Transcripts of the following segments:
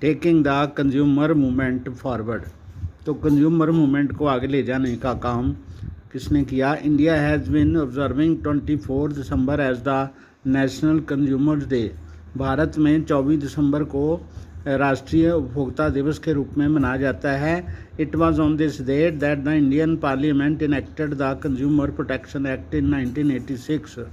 Taking the consumer movement forward. तो consumer movement को आगे ले जाने का काम किसने किया? India has been observing 24 December as the national consumer day. भारत में 24 दिसंबर को राष्ट्रीय उपभोक्ता दिवस के रूप में मनाया जाता है। It was on this date that the Indian parliament enacted the consumer protection act in 1986।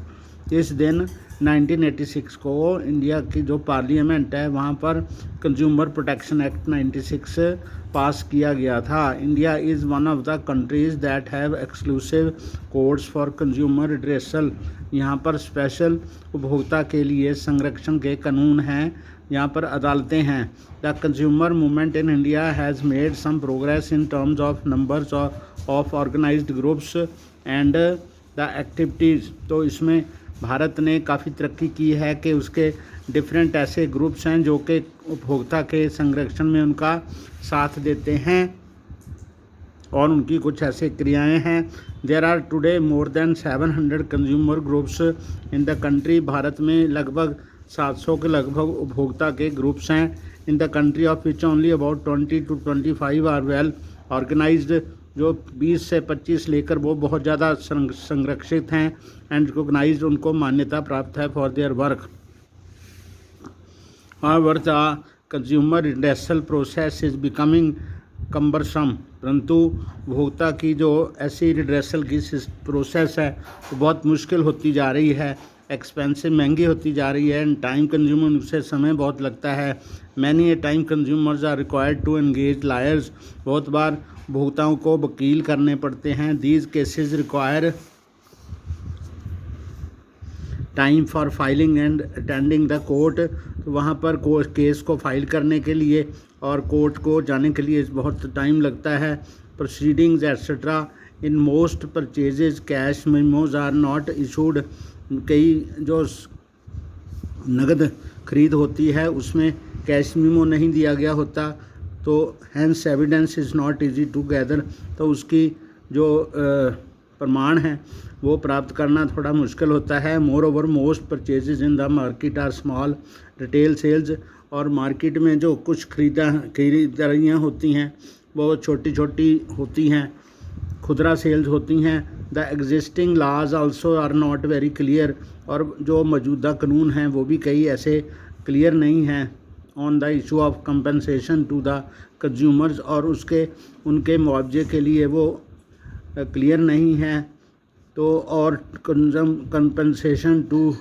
इस दिन 1986 को इंडिया की जो पार्लियामेंट है वहाँ पर कंज्यूमर प्रोटेक्शन एक्ट 96 पास किया गया था। India is one of the countries that have exclusive courts for consumer redressal. यहाँ पर स्पेशल उपभोक्ता के लिए संरक्षण के कानून हैं, यहाँ पर अदालतें हैं। The consumer movement in India has made some progress in terms of numbers of organised groups and the activities. तो इसमें भारत ने काफ़ी तरक्की की है कि उसके डिफरेंट ऐसे ग्रुप्स हैं जो कि उपभोक्ता के संरक्षण में उनका साथ देते हैं और उनकी कुछ ऐसे क्रियाएं हैं। There are today more than 700 consumer groups in the country. भारत में लगभग 700 के लगभग उपभोक्ता के ग्रुप्स हैं। In the country of which only about 20 to 25 are well organised. जो 20 से 25 लेकर वो बहुत ज़्यादा संरक्षित हैं एंड रिकॉग्नाइज्ड, उनको मान्यता प्राप्त है for their work. However, the consumer redressal process is becoming cumbersome। परंतु उपभोक्ता की जो ऐसी रिड्रेसल की प्रोसेस है वो बहुत मुश्किल होती जा रही है, एक्सपेंसिव महंगी होती जा रही है एंड टाइम कंज्यूमर, उससे समय बहुत लगता है। Many a time consumers are required to engage lawyers. बहुत बार उपभोक्ताओं को वकील करने पड़ते हैं। These cases require time for filing and attending the court. तो वहाँ पर केस को फाइल करने के लिए और कोर्ट को जाने के लिए बहुत टाइम लगता है। Proceedings etcetera. In most purchases cash memos are not issued. कई जो नगद खरीद होती है उसमें कैश मेमो नहीं दिया गया होता, तो hence evidence is not easy to gather. तो उसकी जो प्रमाण है वो प्राप्त करना थोड़ा मुश्किल होता है। Moreover most purchases in the market are small retail sales. और मार्केट में जो कुछ खरीदारियाँ होती हैं वो छोटी छोटी होती हैं, खुदरा सेल्स होती हैं। The existing laws also are not very clear. और जो मौजूदा कानून हैं वो भी कई ऐसे क्लियर नहीं हैं on the issue of compensation to the consumers. और उनके मुआवजे के लिए वो क्लियर नहीं है। तो और कंपनसेशन टू